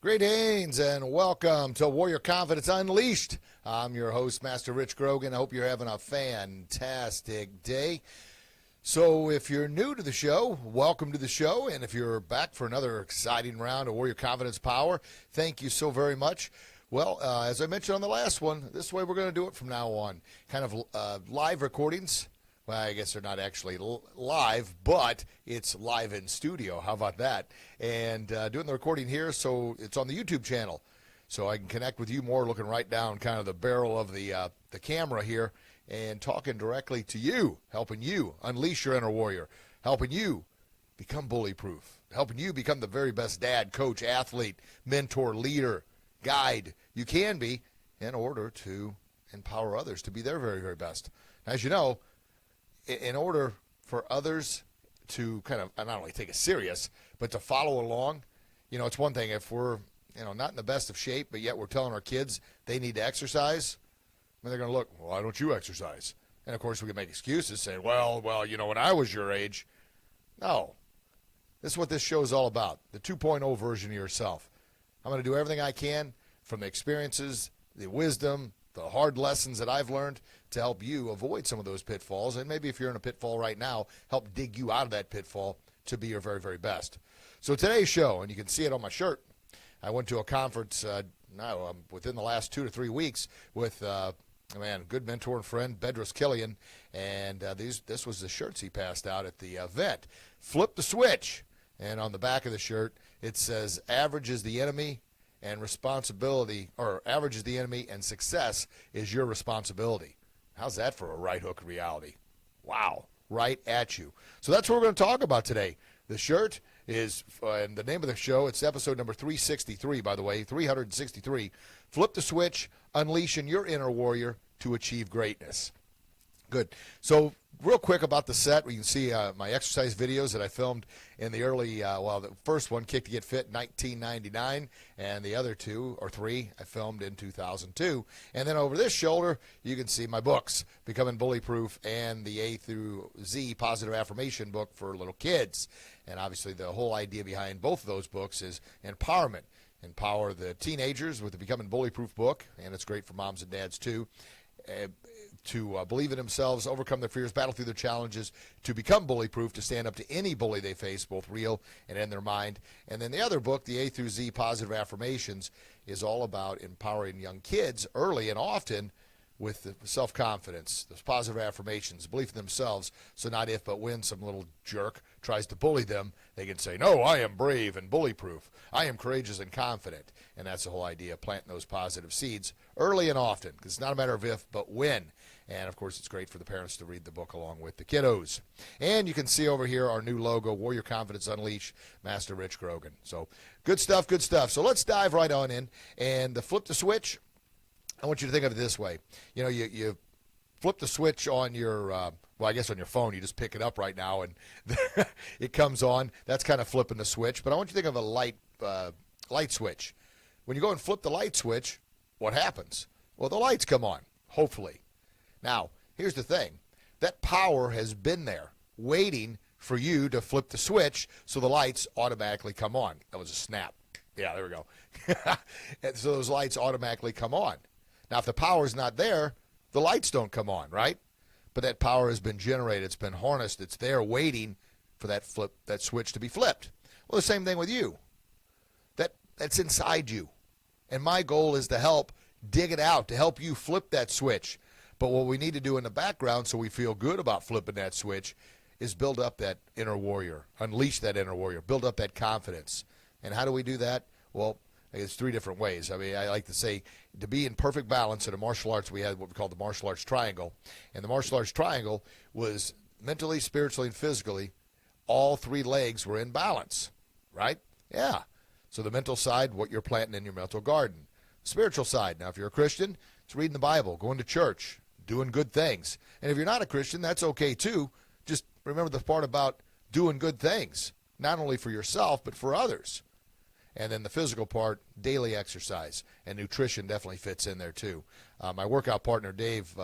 Greetings and welcome to Warrior Confidence Unleashed. I'm your host, Master Rich Grogan. I hope you're having a fantastic day. So if you're new to the show, welcome to the show. And if you're back for another exciting round of Warrior Confidence Power, thank you so very much. Well, as I mentioned on the last one, this way we're going to do it from now on. Kind of live recordings. Well, I guess they're not actually live, but it's live in studio. How about that? And doing the recording here, so it's on the YouTube channel. So I can connect with you more, looking right down kind of the barrel of the camera here and talking directly to you, helping you unleash your inner warrior, helping you become bully-proof, helping you become the very best dad, coach, athlete, mentor, leader, guide you can be in order to empower others to be their very, very best. As you know, in order for others to kind of not only take it serious, but to follow along, it's one thing if we're, not in the best of shape, but yet we're telling our kids they need to exercise. I mean, they're going to look, well, why don't you exercise? And, of course, we can make excuses saying, well, when I was your age. No. This is what this show is all about, the 2.0 version of yourself. I'm going to do everything I can from the experiences, the wisdom, the hard lessons that I've learned to help you avoid some of those pitfalls. And maybe if you're in a pitfall right now, help dig you out of that pitfall to be your very, very best. So today's show, and you can see it on my shirt, I went to a conference within the last 2 to 3 weeks with a good mentor and friend, Bedros Killian, and this was the shirts he passed out at the event. Flip the switch. And on the back of the shirt, it says, average is the enemy, and responsibility, or average is the enemy, and success is your responsibility. How's that for a right hook reality? Wow, right at you. So that's what we're going to talk about today. The shirt is, and the name of the show, it's episode number 363, by the way, 363. Flip the switch, unleashing your inner warrior to achieve greatness. Good. So real quick about the set, we can see my exercise videos that I filmed in the early, the first one, Kick to Get Fit, 1999, and the other two or three I filmed in 2002. And then over this shoulder, you can see my books, Becoming Bully Proof and the A through Z Positive Affirmation book for little kids. And obviously the whole idea behind both of those books is empowerment. Empower the teenagers with the Becoming Bully Proof book, and it's great for moms and dads too. To believe in themselves, overcome their fears, battle through their challenges, to become bully-proof, to stand up to any bully they face, both real and in their mind. And then the other book, the A through Z Positive Affirmations, is all about empowering young kids early and often with the self-confidence, those positive affirmations, belief in themselves, so not if but when some little jerk tries to bully them, they can say, no, I am brave and bully-proof. I am courageous and confident. And that's the whole idea, planting those positive seeds early and often, because it's not a matter of if but when. And, of course, it's great for the parents to read the book along with the kiddos. And you can see over here our new logo, Warrior Confidence Unleashed, Master Rich Grogan. So good stuff, good stuff. So let's dive right on in. And to flip the switch, I want you to think of it this way. You flip the switch on your, I guess on your phone. You just pick it up right now, and it comes on. That's kind of flipping the switch. But I want you to think of a light switch. When you go and flip the light switch, what happens? Well, the lights come on, hopefully. Now, here's the thing. That power has been there waiting for you to flip the switch so the lights automatically come on. That was a snap. Yeah, there we go. And so those lights automatically come on. Now, if the power is not there, the lights don't come on, right? But that power has been generated. It's been harnessed. It's there waiting for that switch to be flipped. Well, the same thing with you. That's inside you. And my goal is to help dig it out, to help you flip that switch. But what we need to do in the background so we feel good about flipping that switch is build up that inner warrior, unleash that inner warrior, build up that confidence. And how do we do that? Well, it's 3 different ways. I mean, I like to say to be in perfect balance in a martial arts, we had what we call the martial arts triangle. And the martial arts triangle was mentally, spiritually, and physically, all 3 legs were in balance, right? Yeah. So the mental side, what you're planting in your mental garden. Spiritual side, now if you're a Christian, it's reading the Bible, going to church, doing good things. And if you're not a Christian, that's okay too. Just remember the part about doing good things, not only for yourself, but for others. And then the physical part, daily exercise. And nutrition definitely fits in there too. My workout partner, Dave,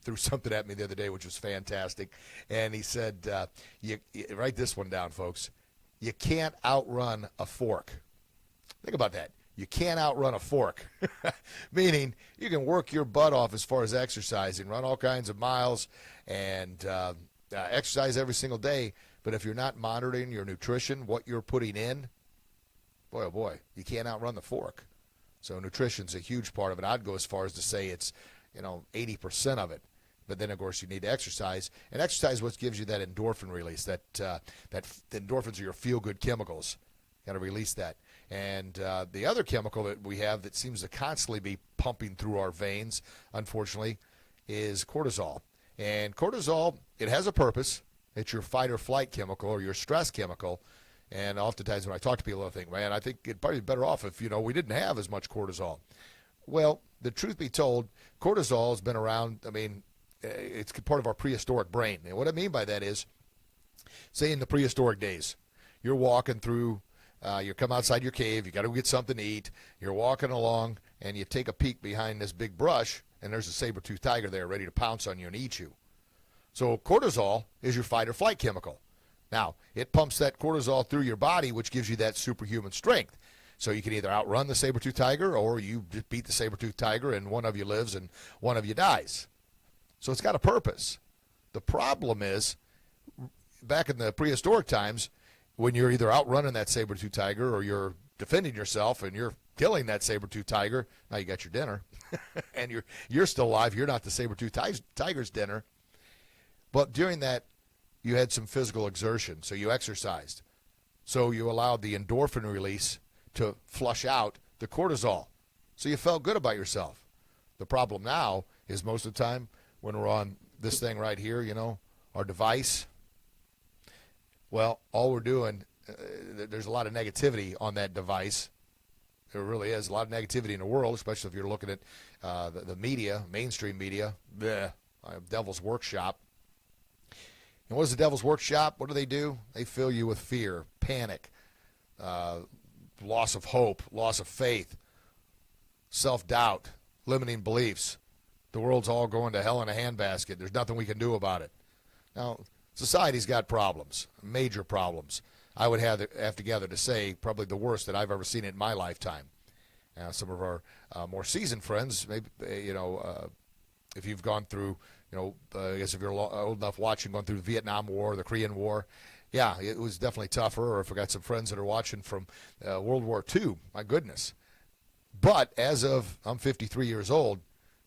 threw something at me the other day, which was fantastic. And he said, you write this one down, folks. You can't outrun a fork. Think about that. you can't outrun a fork. Meaning you can work your butt off as far as exercising, run all kinds of miles, and exercise every single day. But if you're not monitoring your nutrition, what you're putting in, boy, oh boy, you can't outrun the fork. So nutrition's a huge part of it. I'd go as far as to say it's, 80% of it. But then, of course, you need to exercise. And exercise is what gives you that endorphin release. That endorphins are your feel-good chemicals. Got to release that. And the other chemical that we have that seems to constantly be pumping through our veins, unfortunately, is cortisol. And cortisol, it has a purpose. It's your fight or flight chemical or your stress chemical. And oftentimes when I talk to people, I think, man, I think it'd probably be better off if, we didn't have as much cortisol. Well, the truth be told, cortisol has been around, it's part of our prehistoric brain. And what I mean by that is, say in the prehistoric days, you're walking through, you come outside your cave, you got to get something to eat, you're walking along, and you take a peek behind this big brush, and there's a saber-toothed tiger there ready to pounce on you and eat you. So cortisol is your fight or flight chemical. Now, it pumps that cortisol through your body, which gives you that superhuman strength. So you can either outrun the saber-toothed tiger or you just beat the saber-toothed tiger and one of you lives and one of you dies. So it's got a purpose. The problem is, back in the prehistoric times, when you're either outrunning that saber-toothed tiger or you're defending yourself and you're killing that saber-toothed tiger, now you got your dinner, and you're still alive. You're not the saber-toothed tiger's dinner. But during that, you had some physical exertion, so you exercised. So you allowed the endorphin release to flush out the cortisol. So you felt good about yourself. The problem now is most of the time when we're on this thing right here, our device, well, all we're doing, there's a lot of negativity on that device. There really is a lot of negativity in the world, especially if you're looking at the media, mainstream media, devil's workshop. And what is the devil's workshop? What do? They fill you with fear, panic, loss of hope, loss of faith, self-doubt, limiting beliefs. The world's all going to hell in a handbasket. There's nothing we can do about it. Now, society's got problems, major problems. I would have to gather to say probably the worst that I've ever seen in my lifetime. Some of our more seasoned friends, maybe if you've gone through, I guess if you're old enough watching, going through the Vietnam War, the Korean War, yeah, it was definitely tougher. Or if I got some friends that are watching from World War II, my goodness. But as of I'm 53 years old,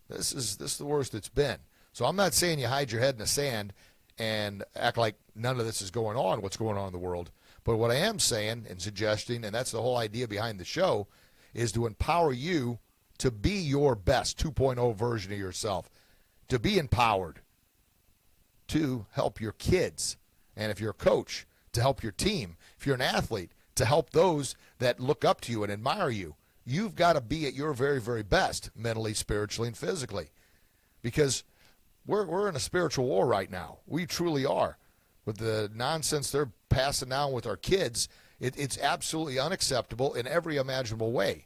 this is the worst it's been. So I'm not saying you hide your head in the sand and act like none of this is going on, what's going on in the world. But what I am saying and suggesting, and that's the whole idea behind the show, is to empower you to be your best 2.0 version of yourself, to be empowered, to help your kids, and if you're a coach, to help your team, if you're an athlete, to help those that look up to you and admire you. You've got to be at your very, very best, mentally, spiritually, and physically, because we're in a spiritual war right now. We truly are. With the nonsense they're passing down with our kids, it's absolutely unacceptable in every imaginable way.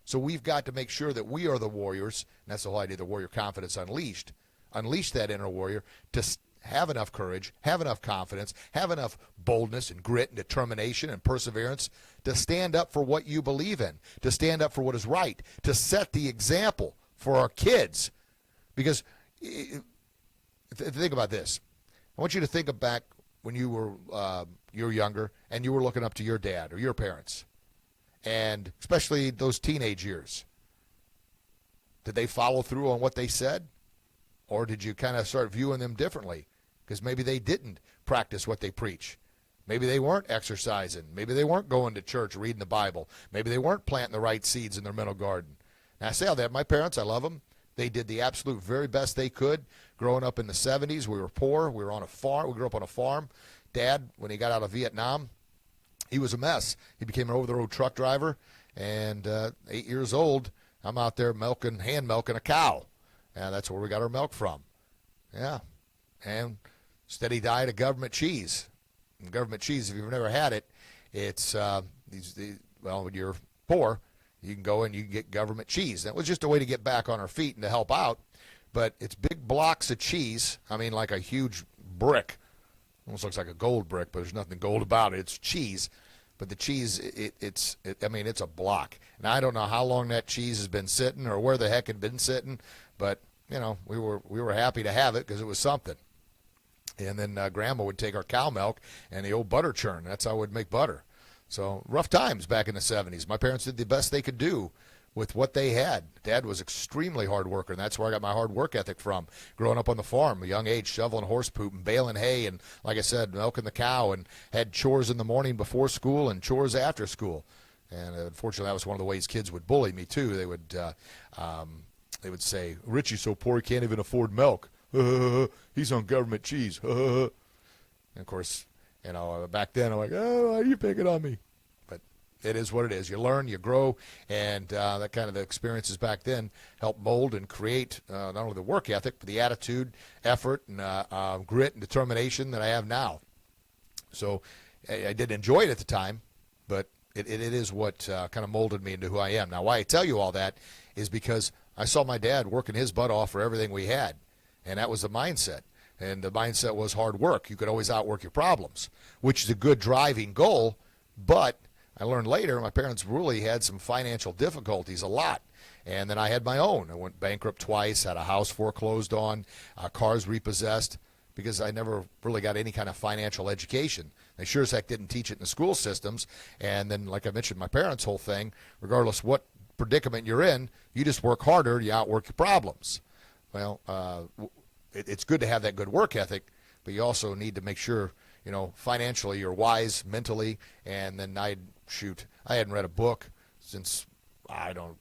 So we've got to make sure that we are the warriors, and that's the whole idea of the Warrior Confidence Unleashed. Unleash that inner warrior to have enough courage, have enough confidence, have enough boldness and grit and determination and perseverance to stand up for what you believe in, to stand up for what is right, to set the example for our kids. Because think about this. I want you to think back when you were younger and you were looking up to your dad or your parents, and especially those teenage years. Did they follow through on what they said? Or did you kind of start viewing them differently? Because maybe they didn't practice what they preach. Maybe they weren't exercising. Maybe they weren't going to church, reading the Bible. Maybe they weren't planting the right seeds in their mental garden. Now, I say all that. My parents, I love them. They did the absolute very best they could. Growing up in the 70s, we were poor. We were on a farm. We grew up on a farm. Dad, when he got out of Vietnam, he was a mess. He became an over-the-road truck driver. And 8 years old, I'm out there hand milking a cow. And that's where we got our milk from. Yeah. And steady diet of government cheese. And government cheese, if you've never had it, it's, when you're poor, you can go and you can get government cheese. That was just a way to get back on our feet and to help out. But it's big blocks of cheese. I mean, like a huge brick. Almost looks like a gold brick, but there's nothing gold about it. It's cheese. but the cheese, I mean, it's a block. And I don't know how long that cheese has been sitting or where the heck it had been sitting, but, you know, we were happy to have it because it was something. And then Grandma would take our cow milk and the old butter churn. That's how we'd make butter. So rough times back in the 70s. My parents did the best they could do with what they had. Dad was extremely hard worker, and that's where I got my hard work ethic from. Growing up on the farm, a young age, shoveling horse poop and baling hay, and like I said, milking the cow, and had chores in the morning before school and chores after school. And unfortunately, that was one of the ways kids would bully me too. They would say, "Richie's so poor he can't even afford milk. He's on government cheese." And of course, you know, back then I'm like, "Oh, why are you picking on me?" But it is what it is. You learn, you grow, and that kind of the experiences back then helped mold and create not only the work ethic, but the attitude, effort, and grit and determination that I have now. So I did enjoy it at the time, but it is what kind of molded me into who I am. Now, why I tell you all that is because I saw my dad working his butt off for everything we had, and that was the mindset. And the mindset was hard work. You could always outwork your problems, which is a good driving goal. But I learned later my parents really had some financial difficulties, a lot. And then I had my own. I went bankrupt twice, had a house foreclosed on, cars repossessed, because I never really got any kind of financial education. They sure as heck didn't teach it in the school systems. And then, like I mentioned, my parents' whole thing, regardless what predicament you're in, you just work harder, you outwork your problems. Well, it's good to have that good work ethic, but you also need to make sure, you know, financially you're wise, mentally. And then I hadn't read a book since, I don't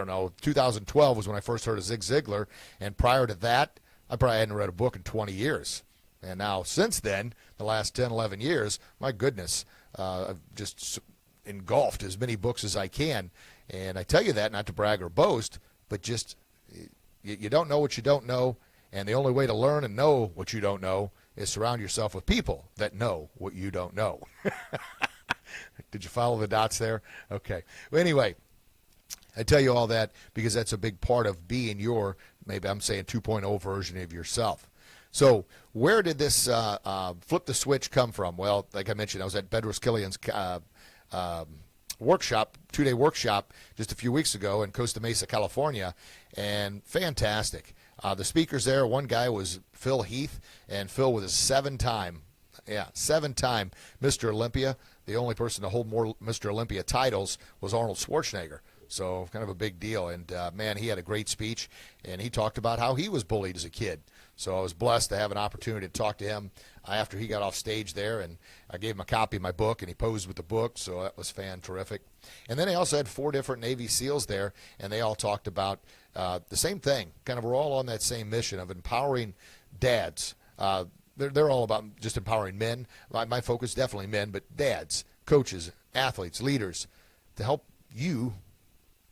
know, 2012 was when I first heard of Zig Ziglar, and prior to that, I probably hadn't read a book in 20 years. And now, since then, the last 10, 11 years, my goodness, I've just engulfed as many books as I can. And I tell you that not to brag or boast, but just you don't know what you don't know, and the only way to learn and know what you don't know is surround yourself with people that know what you don't know. Did you follow the dots there? Okay. Well, anyway, I tell you all that because that's a big part of being your, maybe I'm saying 2.0 version of yourself. So where did this flip the switch come from? Well, like I mentioned, I was at Bedros Killian's workshop, 2-day workshop just a few weeks ago in Costa Mesa, California, and fantastic. The speakers there, one guy was Phil Heath, and Phil was a seven-time Mr. Olympia. The only person to hold more Mr. Olympia titles was Arnold Schwarzenegger. So kind of a big deal. And, man, he had a great speech, and he talked about how he was bullied as a kid. So I was blessed to have an opportunity to talk to him after he got off stage there, and I gave him a copy of my book, and he posed with the book, so that was terrific. And then I also had 4 different Navy SEALs there, and they all talked about the same thing. Kind of we're all on that same mission of empowering dads. They're all about just empowering men. My focus definitely men, but dads, coaches, athletes, leaders, to help you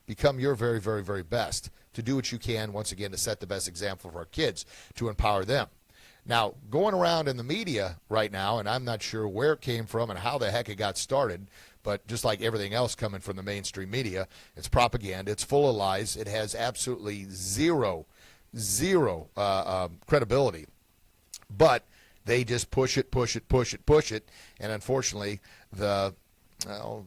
become your very, very, very best, to do what you can, once again, to set the best example for our kids, to empower them. Now, going around in the media right now, and I'm not sure where it came from and how the heck it got started, but just like everything else coming from the mainstream media, it's propaganda, it's full of lies, it has absolutely zero credibility. But they just push it, and unfortunately, we'll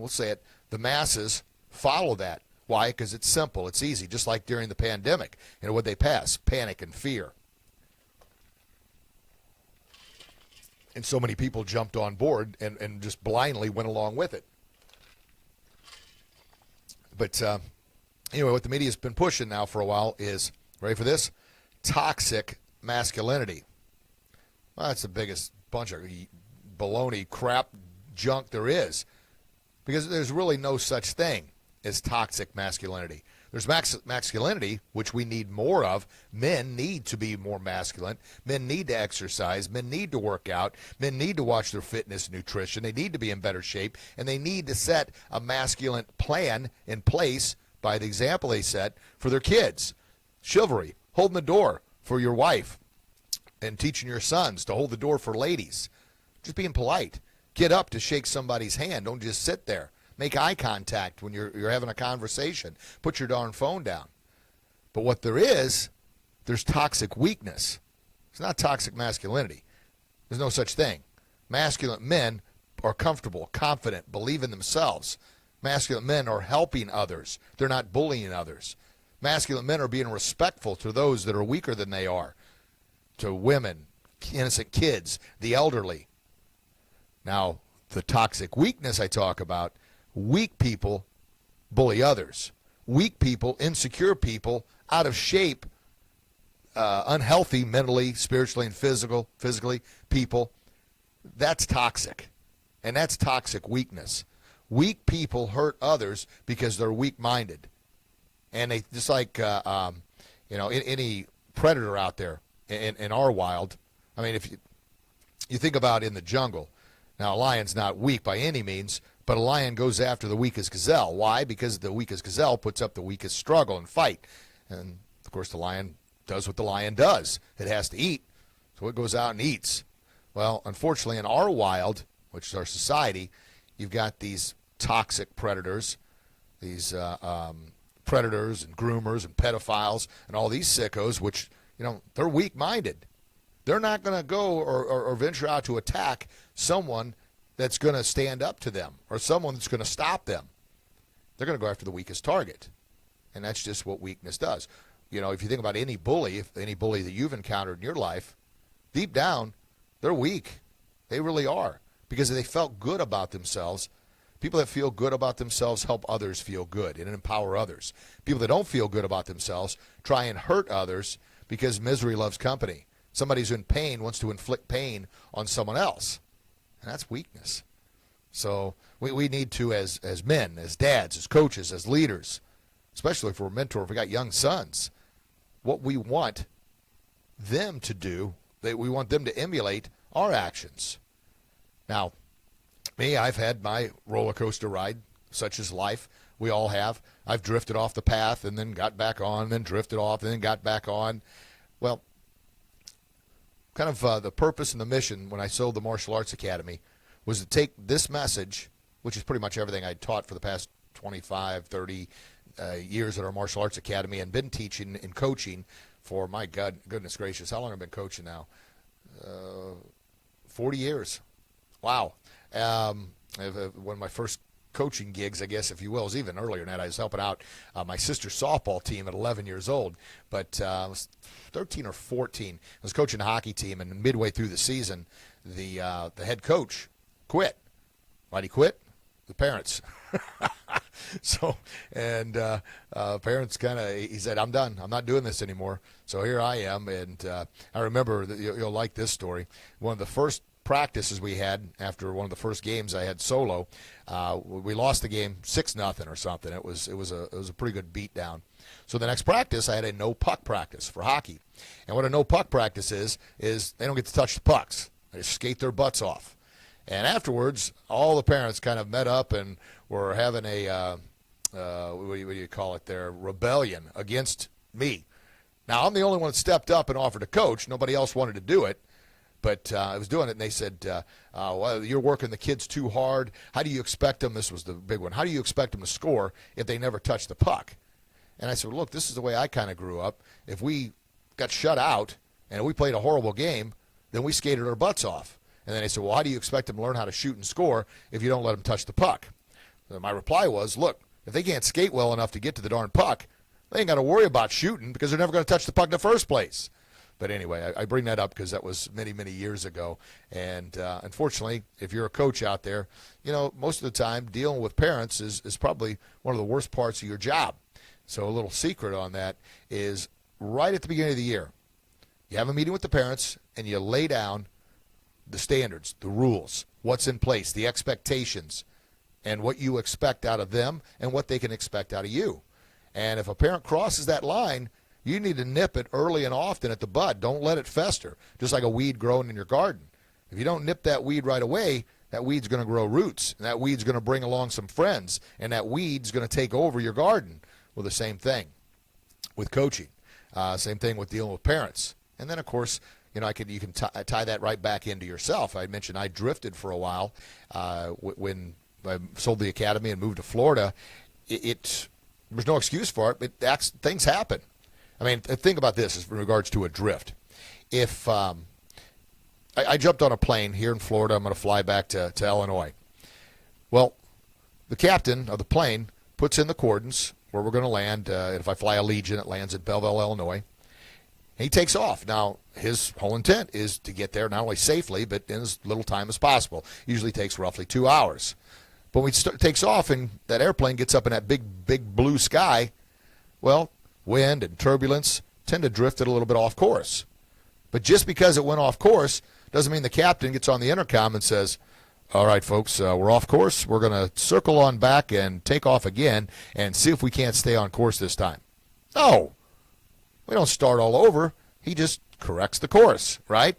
say it, the masses follow that. Why? Because it's simple, it's easy, just like during the pandemic. You know, what they pass? Panic and fear. And so many people jumped on board and just blindly went along with it. But anyway, what the media's been pushing now for a while is, ready for this? Toxic masculinity. Well, that's the biggest bunch of baloney, crap, junk there is. Because there's really no such thing as toxic masculinity. There's masculinity, which we need more of. Men need to be more masculine. Men need to exercise. Men need to work out. Men need to watch their fitness and nutrition. They need to be in better shape. And they need to set a masculine plan in place by the example they set for their kids. Chivalry, holding the door for your wife and teaching your sons to hold the door for ladies. Just being polite. Get up to shake somebody's hand. Don't just sit there. Make eye contact when you're having a conversation. Put your darn phone down. But what there's toxic weakness. It's not toxic masculinity. There's no such thing. Masculine men are comfortable, confident, believe in themselves. Masculine men are helping others. They're not bullying others. Masculine men are being respectful to those that are weaker than they are, to women, innocent kids, the elderly. Now, the toxic weakness I talk about, weak people bully others. Weak people, insecure people, out of shape, unhealthy mentally, spiritually, and physically people, that's toxic. And that's toxic weakness. Weak people hurt others because they're weak-minded. And they just like, any predator out there in our wild. I mean, if you think about in the jungle, now a lion's not weak by any means, but a lion goes after the weakest gazelle. Why? Because the weakest gazelle puts up the weakest struggle and fight. And, of course, the lion does what the lion does. It has to eat, so it goes out and eats. Well, unfortunately, in our wild, which is our society, you've got these toxic predators, these predators and groomers and pedophiles and all these sickos, which, they're weak-minded. They're not going to go or venture out to attack someone that's going to stand up to them or someone that's going to stop them. They're going to go after the weakest target. And that's just what weakness does. If you think about any bully, that you've encountered in your life, deep down, they're weak. They really are. Because they felt good about themselves. People that feel good about themselves help others feel good and empower others. People that don't feel good about themselves try and hurt others because misery loves company. Somebody who's in pain wants to inflict pain on someone else. And that's weakness. So we need to, as men, as dads, as coaches, as leaders, especially if we're a mentor, if we got young sons, what we want them to do, we want them to emulate our actions. Now, me, I've had my roller coaster ride, such as life. We all have. I've drifted off the path and then got back on, then drifted off and then got back on. Well, kind of the purpose and the mission when I sold the Martial Arts Academy was to take this message, which is pretty much everything I taught for the past 25, 30 years at our Martial Arts Academy and been teaching and coaching for, my God, goodness gracious, how long have I been coaching now? 40 years. Wow. One of my first coaching gigs, I guess, if you will, was even earlier than that. I was helping out my sister's softball team at 11 years old, but I was 13 or 14. I was coaching a hockey team, and midway through the season, the head coach quit. Why'd he quit? The parents. So, and parents he said, I'm done. I'm not doing this anymore. So here I am, and I remember, you'll like this story, one of the first practices we had after one of the first games I had solo, we lost the game 6-0 or something. It was a pretty good beat down. So the next practice I had a no puck practice for hockey. And what a no puck practice is they don't get to touch the pucks. They just skate their butts off. And afterwards, all the parents kind of met up and were having a what do you call it there, rebellion against me. Now, I'm the only one that stepped up and offered to coach. Nobody else wanted to do it. But I was doing it, and they said, well, you're working the kids too hard. How do you expect them, this was the big one, how do you expect them to score if they never touch the puck? And I said, well, look, this is the way I kind of grew up. If we got shut out and we played a horrible game, then we skated our butts off. And then they said, well, how do you expect them to learn how to shoot and score if you don't let them touch the puck? So my reply was, look, if they can't skate well enough to get to the darn puck, they ain't got to worry about shooting because they're never going to touch the puck in the first place. But anyway, I bring that up because that was many, many years ago. And unfortunately, if you're a coach out there, most of the time dealing with parents is probably one of the worst parts of your job. So a little secret on that is right at the beginning of the year, you have a meeting with the parents and you lay down the standards, the rules, what's in place, the expectations, and what you expect out of them and what they can expect out of you. And if a parent crosses that line, you need to nip it early and often at the bud. Don't let it fester, just like a weed growing in your garden. If you don't nip that weed right away, that weed's going to grow roots, and that weed's going to bring along some friends, and that weed's going to take over your garden. Well, the same thing with coaching. Same thing with dealing with parents. And then, of course, you can tie that right back into yourself. I mentioned I drifted for a while when I sold the academy and moved to Florida. There's no excuse for it, but things happen. I mean, think about this in regards to a drift. If I jumped on a plane here in Florida. I'm going to fly back to Illinois. Well, the captain of the plane puts in the coordinates where we're going to land. If I fly Allegiant, it lands at Belleville, Illinois. And he takes off. Now, his whole intent is to get there not only safely, but in as little time as possible. Usually takes roughly 2 hours. But when he takes off and that airplane gets up in that big blue sky, well, wind and turbulence tend to drift it a little bit off course. But just because it went off course doesn't mean the captain gets on the intercom and says, all right, folks, we're off course. We're going to circle on back and take off again and see if we can't stay on course this time. No. We don't start all over. He just corrects the course, right?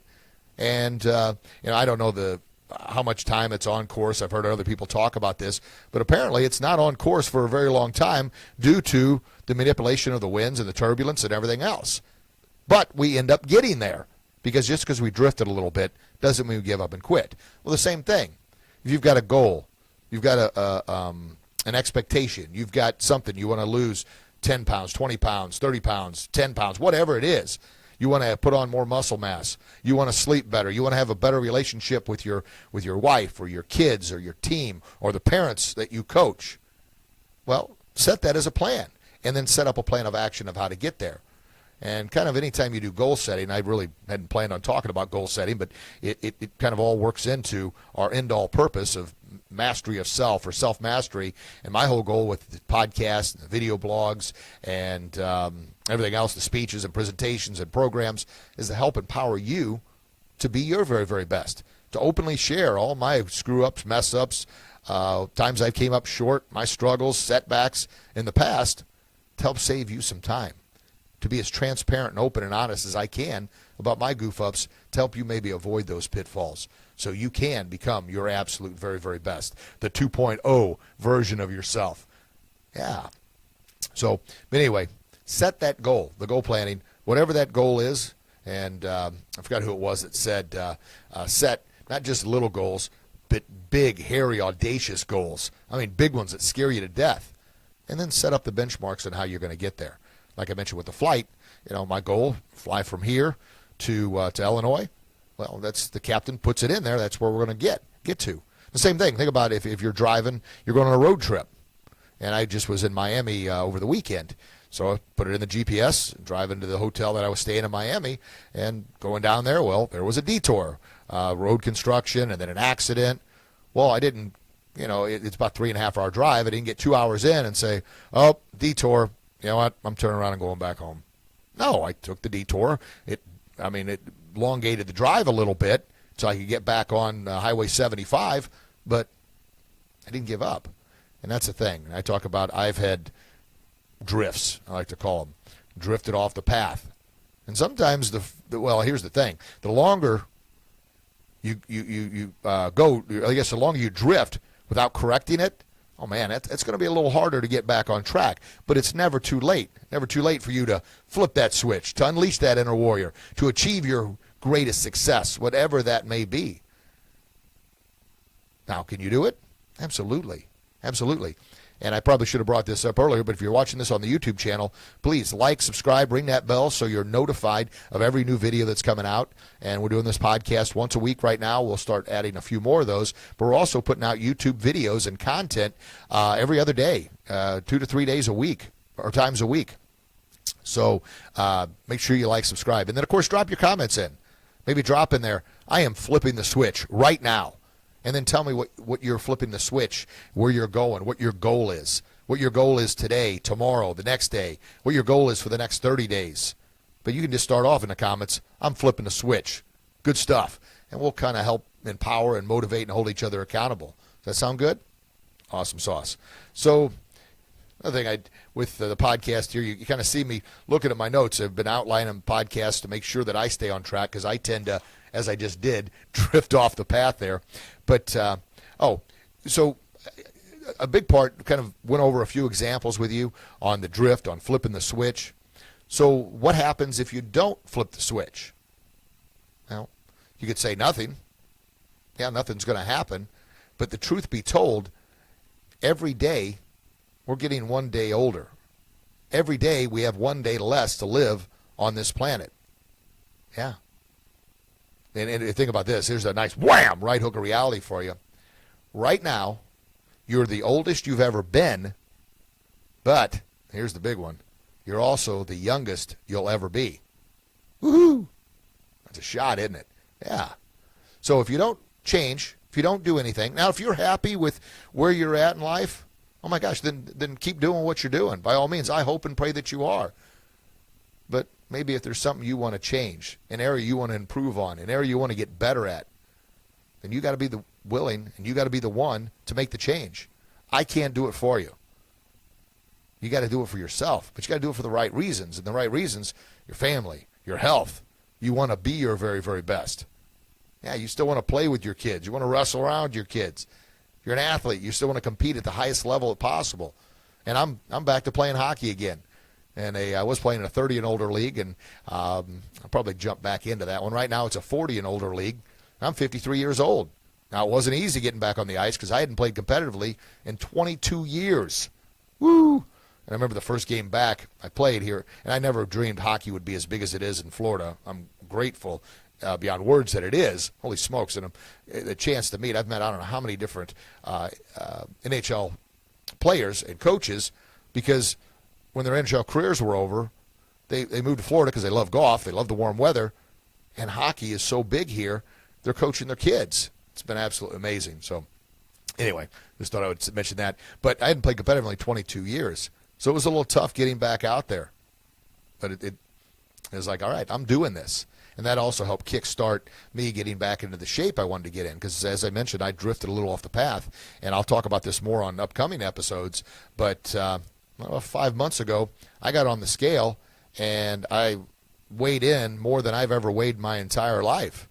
And, I don't know how much time it's on course. I've heard other people talk about this. But apparently it's not on course for a very long time due to the manipulation of the winds and the turbulence and everything else. But we end up getting there because just because we drifted a little bit doesn't mean we give up and quit. Well, the same thing. If you've got a goal, you've got an expectation, you've got something you want to lose 10 pounds, 20 pounds, 30 pounds, 10 pounds, whatever it is. You want to put on more muscle mass. You want to sleep better. You want to have a better relationship with your wife or your kids or your team or the parents that you coach. Well, set that as a plan and then set up a plan of action of how to get there. And kind of anytime you do goal setting, I really hadn't planned on talking about goal setting, but it kind of all works into our end-all purpose of mastery of self or self-mastery. And my whole goal with the podcast, the video blogs, and everything else, the speeches and presentations and programs, is to help empower you to be your very, very best, to openly share all my screw-ups, mess-ups, times I came up short, my struggles, setbacks in the past, to help save you some time, to be as transparent and open and honest as I can about my goof-ups to help you maybe avoid those pitfalls so you can become your absolute very, very best, the 2.0 version of yourself. Yeah. So, but anyway, set that goal, the goal planning, whatever that goal is. And I forgot who it was that said set not just little goals, but big, hairy, audacious goals. I mean, big ones that scare you to death. And then set up the benchmarks on how you're going to get there. Like I mentioned with the flight, my goal, fly from here to Illinois. Well, that's the captain puts it in there. That's where we're going to get to. The same thing. Think about if you're driving, you're going on a road trip. And I just was in Miami over the weekend. So I put it in the GPS, driving to the hotel that I was staying in Miami, and going down there, well, there was a detour, road construction, and then an accident. Well, I didn't, it's about 3.5 hour drive. I didn't get 2 hours in and say, oh, detour. You know what? I'm turning around and going back home. No, I took the detour. It elongated the drive a little bit so I could get back on Highway 75, but I didn't give up. And that's the thing. I talk about I've had drifts, I like to call them, drifted off the path. And sometimes here's the thing. The longer you go, I guess the longer you drift without correcting it, oh, man, it's going to be a little harder to get back on track. But it's never too late. Never too late for you to flip that switch, to unleash that inner warrior, to achieve your greatest success, whatever that may be. Now, can you do it? Absolutely. Absolutely. And I probably should have brought this up earlier, but if you're watching this on the YouTube channel, please like, subscribe, ring that bell so you're notified of every new video that's coming out. And we're doing this podcast once a week right now. We'll start adding a few more of those. But we're also putting out YouTube videos and content every other day, 2 to 3 days a week, or times a week. So make sure you like, subscribe. And then, of course, drop your comments in. Maybe drop in there, I am flipping the switch right now. And then tell me what you're flipping the switch, where you're going, what your goal is. What your goal is today, tomorrow, the next day. What your goal is for the next 30 days. But you can just start off in the comments, I'm flipping the switch. Good stuff. And we'll kind of help empower and motivate and hold each other accountable. Does that sound good? Awesome sauce. So another thing with the podcast here, you kind of see me looking at my notes. I've been outlining podcasts to make sure that I stay on track because I tend to, as I just did, drift off the path there. But, so a big part, kind of went over a few examples with you on the drift, on flipping the switch. So what happens if you don't flip the switch? Well, you could say nothing. Yeah, nothing's going to happen. But the truth be told, every day we're getting 1 day older. Every day we have 1 day less to live on this planet. Yeah. and think about this. Here's a nice wham, right hook of reality for you. Right now, you're the oldest you've ever been, but here's the big one. You're also the youngest you'll ever be. Woohoo! That's a shot, isn't it? Yeah. So if you don't change, if you don't do anything, now if you're happy with where you're at in life, oh my gosh, then keep doing what you're doing. By all means, I hope and pray that you are. But maybe if there's something you want to change, an area you want to improve on, an area you want to get better at, then you got to be the willing and you got to be the one to make the change. I can't do it for you. You got to do it for yourself, but you got to do it for the right reasons. And the right reasons, your family, your health. You want to be your very, very best. Yeah, you still want to play with your kids. You want to wrestle around with your kids. You're an athlete. You still want to compete at the highest level possible. And I'm back to playing hockey again. And I was playing in a 30 and older league, and I'll probably jump back into that one. Right now it's a 40 and older league. I'm 53 years old. Now, it wasn't easy getting back on the ice because I hadn't played competitively in 22 years. Woo! And I remember the first game back I played here, and I never dreamed hockey would be as big as it is in Florida. I'm grateful beyond words that it is. Holy smokes. And the chance to meet, I've met I don't know how many different NHL players and coaches because when their NHL careers were over, they moved to Florida because they love golf, they love the warm weather, and hockey is so big here, they're coaching their kids. It's been absolutely amazing. So anyway, just thought I would mention that. But I hadn't played competitively in 22 years, so it was a little tough getting back out there. But it was like, all right, I'm doing this. And that also helped kickstart me getting back into the shape I wanted to get in because, as I mentioned, I drifted a little off the path. And I'll talk about this more on upcoming episodes. But 5 months ago, I got on the scale, and I weighed in more than I've ever weighed my entire life.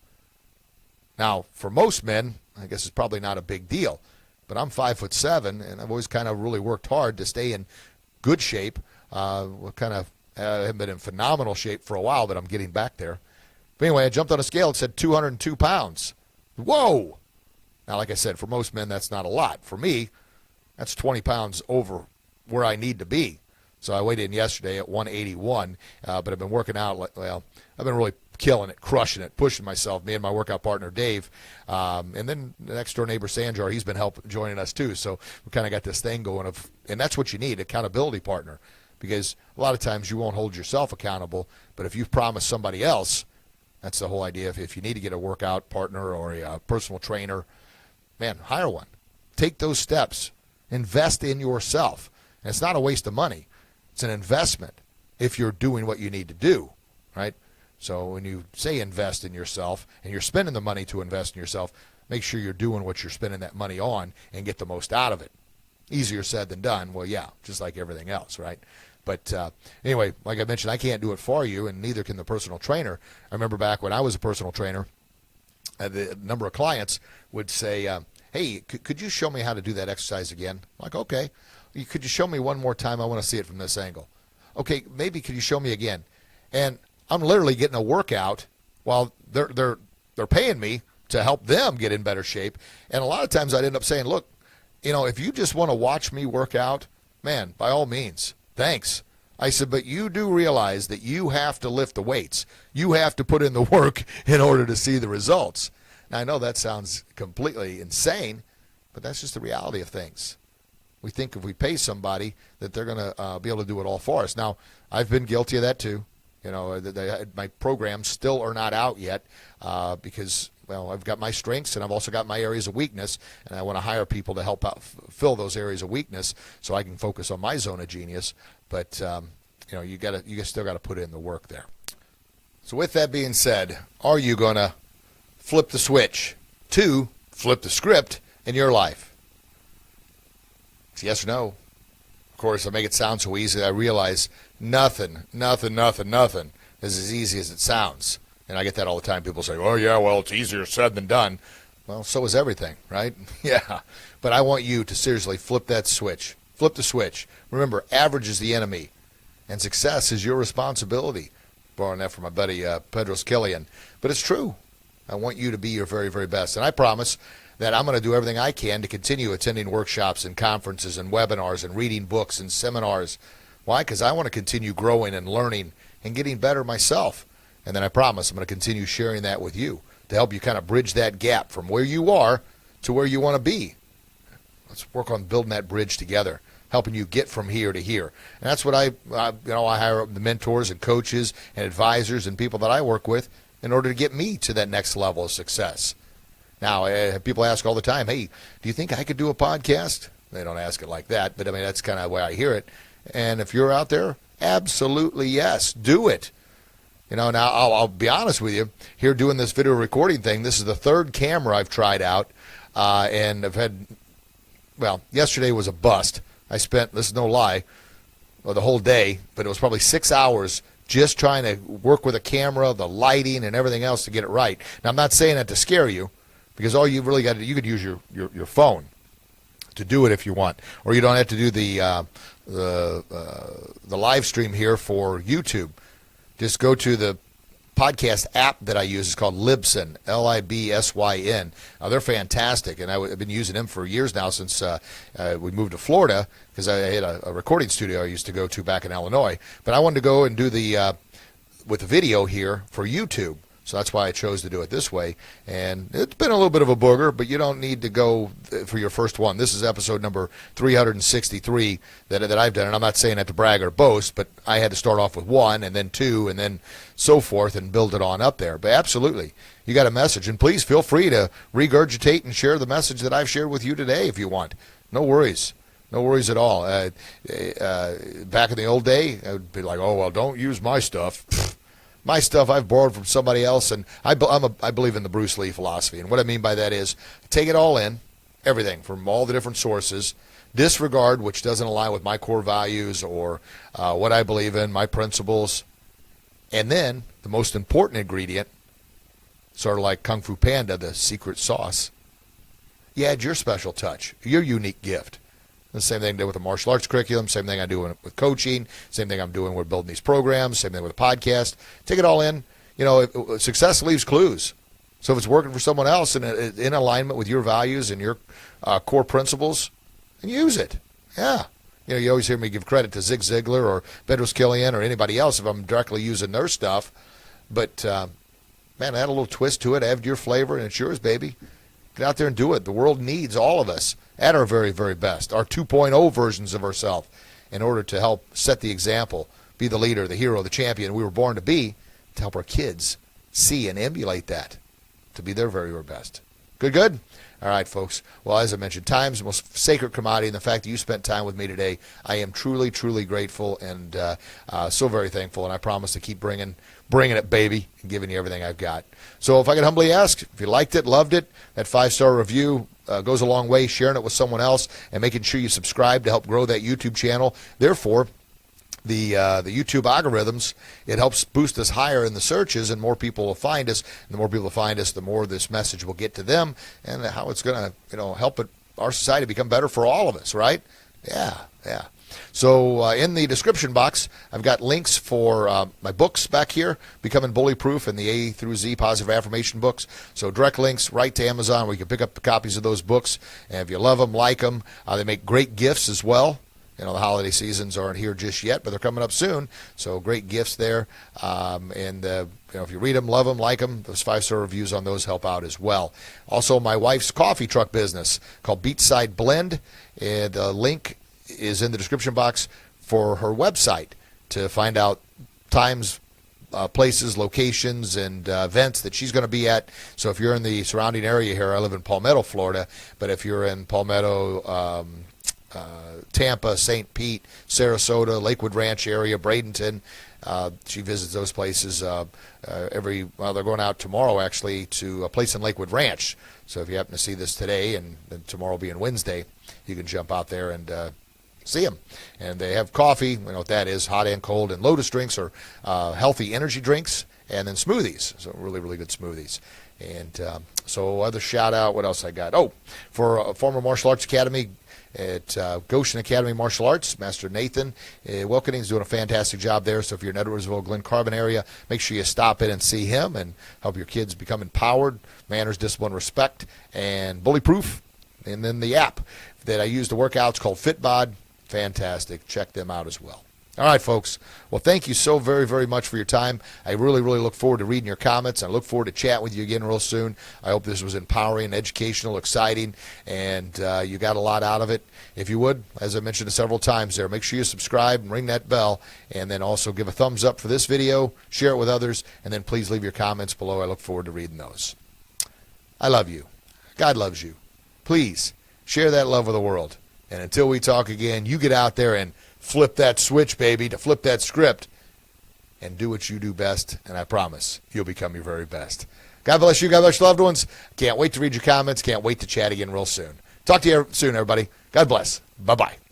Now, for most men, I guess it's probably not a big deal. But I'm 5'7", and I've always kind of really worked hard to stay in good shape. I haven't been in phenomenal shape for a while, but I'm getting back there. But anyway, I jumped on a scale. It said 202 pounds. Whoa! Now, like I said, for most men, that's not a lot. For me, that's 20 pounds over where I need to be. So I weighed in yesterday at 181, but I've been working out. Well, I've been really killing it, crushing it, pushing myself, me and my workout partner, Dave. And then the next-door neighbor, Sanjar, he's been joining us too. So we kind of got this thing going and that's what you need, accountability partner. Because a lot of times you won't hold yourself accountable, but if you've promised somebody else, that's the whole idea. If you need to get a workout partner or a personal trainer, man, hire one. Take those steps. Invest in yourself. And it's not a waste of money. It's an investment if you're doing what you need to do, right? So when you say invest in yourself and you're spending the money to invest in yourself, make sure you're doing what you're spending that money on and get the most out of it. Easier said than done. Well, yeah, just like everything else, right? But anyway, like I mentioned, I can't do it for you, and neither can the personal trainer. I remember back when I was a personal trainer, the number of clients would say, hey, could you show me how to do that exercise again? I'm like, okay. Could you show me one more time? I want to see it from this angle. Okay, maybe could you show me again? And I'm literally getting a workout while they're paying me to help them get in better shape. And a lot of times I'd end up saying, look, if you just want to watch me work out, man, by all means, thanks. I said, but you do realize that you have to lift the weights. You have to put in the work in order to see the results. Now, I know that sounds completely insane, but that's just the reality of things. We think if we pay somebody that they're going to be able to do it all for us. Now, I've been guilty of that too. My programs still are not out yet because, well, I've got my strengths and I've also got my areas of weakness, and I want to hire people to help out fill those areas of weakness so I can focus on my zone of genius. But you still got to put in the work there. So with that being said, are you going to flip the switch to flip the script in your life? It's yes or no. Of course, I make it sound so easy. I realize nothing is as easy as it sounds. And I get that all the time. People say, oh, yeah, well, it's easier said than done. Well, so is everything, right? Yeah. But I want you to seriously flip that switch. Flip the switch. Remember, average is the enemy, and success is your responsibility. Borrowing that from my buddy Pedros Killian. But it's true. I want you to be your very, very best. And I promise that I'm going to do everything I can to continue attending workshops and conferences and webinars and reading books and seminars. Why? Because I want to continue growing and learning and getting better myself. And then I promise I'm going to continue sharing that with you to help you kind of bridge that gap from where you are to where you want to be. Let's work on building that bridge together, helping you get from here to here. And that's what I hire the mentors and coaches and advisors and people that I work with in order to get me to that next level of success. Now, people ask all the time, hey, do you think I could do a podcast? They don't ask it like that, but I mean, that's kind of the way I hear it. And if you're out there, absolutely yes, do it. Now I'll be honest with you, here doing this video recording thing, this is the third camera I've tried out, and I've had, yesterday was a bust. I spent, this is no lie, the whole day, but it was probably 6 hours just trying to work with a camera, the lighting, and everything else to get it right. Now, I'm not saying that to scare you, because all you really got to do, you could use your phone to do it if you want, or you don't have to do the live stream here for YouTube. Just go to the podcast app that I use. It's called Libsyn, Libsyn. They're fantastic, and I've been using them for years now since we moved to Florida, because I had a recording studio I used to go to back in Illinois. But I wanted to go and do with the video here for YouTube. So that's why I chose to do it this way. And it's been a little bit of a booger, but you don't need to go for your first one. This is episode number 363 that I've done. And I'm not saying that to brag or boast, but I had to start off with 1 and then 2 and then so forth and build it on up there. But absolutely, you got a message. And please feel free to regurgitate and share the message that I've shared with you today if you want. No worries. No worries at all. Back in the old day, I would be like, oh, well, don't use my stuff. My stuff I've borrowed from somebody else, and I believe in the Bruce Lee philosophy. And what I mean by that is take it all in, everything from all the different sources, disregard which doesn't align with my core values or what I believe in, my principles, and then the most important ingredient, sort of like Kung Fu Panda, the secret sauce, you add your special touch, your unique gift. The same thing I do with the martial arts curriculum, same thing I do with coaching, same thing I'm doing with building these programs, same thing with a podcast. Take it all in. Success leaves clues. So if it's working for someone else and in alignment with your values and your core principles, then use it. Yeah. You always hear me give credit to Zig Ziglar or Bedros Killian or anybody else if I'm directly using their stuff. But, man, add a little twist to it, add your flavor, and it's yours, baby. Get out there and do it. The world needs all of us at our very, very best, our 2.0 versions of ourselves, in order to help set the example, be the leader, the hero, the champion we were born to be, to help our kids see and emulate that, to be their very, very best. Good? All right, folks. Well, as I mentioned, time's the most sacred commodity, and the fact that you spent time with me today, I am truly, truly grateful and so very thankful, and I promise to keep bringing it, baby, and giving you everything I've got. So if I could humbly ask, if you liked it, loved it, that 5-star review goes a long way, sharing it with someone else and making sure you subscribe to help grow that YouTube channel. Therefore, the YouTube algorithms, it helps boost us higher in the searches, and more people will find us. And the more people find us, the more this message will get to them, and how it's going to help our society become better for all of us, right? Yeah. So in the description box, I've got links for my books back here, Becoming Bully Proof and the A through Z Positive Affirmation books. So direct links right to Amazon where you can pick up the copies of those books. And if you love them, like them, they make great gifts as well. The holiday seasons aren't here just yet, but they're coming up soon. So great gifts there. If you read them, love them, like them, those 5-star reviews on those help out as well. Also, my wife's coffee truck business called Beachside Blend. And the link is in the description box for her website to find out times, places, locations, and events that she's going to be at. So if you're in the surrounding area here, I live in Palmetto, Florida, but if you're in Palmetto, Tampa, St. Pete, Sarasota, Lakewood Ranch area, Bradenton, she visits those places they're going out tomorrow actually to a place in Lakewood Ranch. So if you happen to see this today and tomorrow being Wednesday, you can jump out there and see them. And they have coffee, you know what that is, hot and cold, and Lotus drinks or healthy energy drinks, and then smoothies, so really, really good smoothies. And so other shout out, what else I got? Oh, for a former martial arts academy at Goshen Academy Martial Arts, Master Nathan Wilkening is doing a fantastic job there. So if you're in Edwardsville, Glen Carbon area, make sure you stop in and see him and help your kids become empowered, manners, discipline, respect, and bully-proof. And then the app that I use to work out is called FitBod. Fantastic. Check them out as well. All right, folks. Well, thank you so very, very much for your time. I really, really look forward to reading your comments. I look forward to chatting with you again real soon. I hope this was empowering, educational, exciting, and you got a lot out of it. If you would, as I mentioned several times there, make sure you subscribe and ring that bell, and then also give a thumbs up for this video, share it with others, and then please leave your comments below. I look forward to reading those. I love you. God loves you. Please share that love with the world. And until we talk again, you get out there and flip that switch, baby, to flip that script and do what you do best, and I promise you'll become your very best. God bless you. God bless your loved ones. Can't wait to read your comments. Can't wait to chat again real soon. Talk to you soon, everybody. God bless. Bye-bye.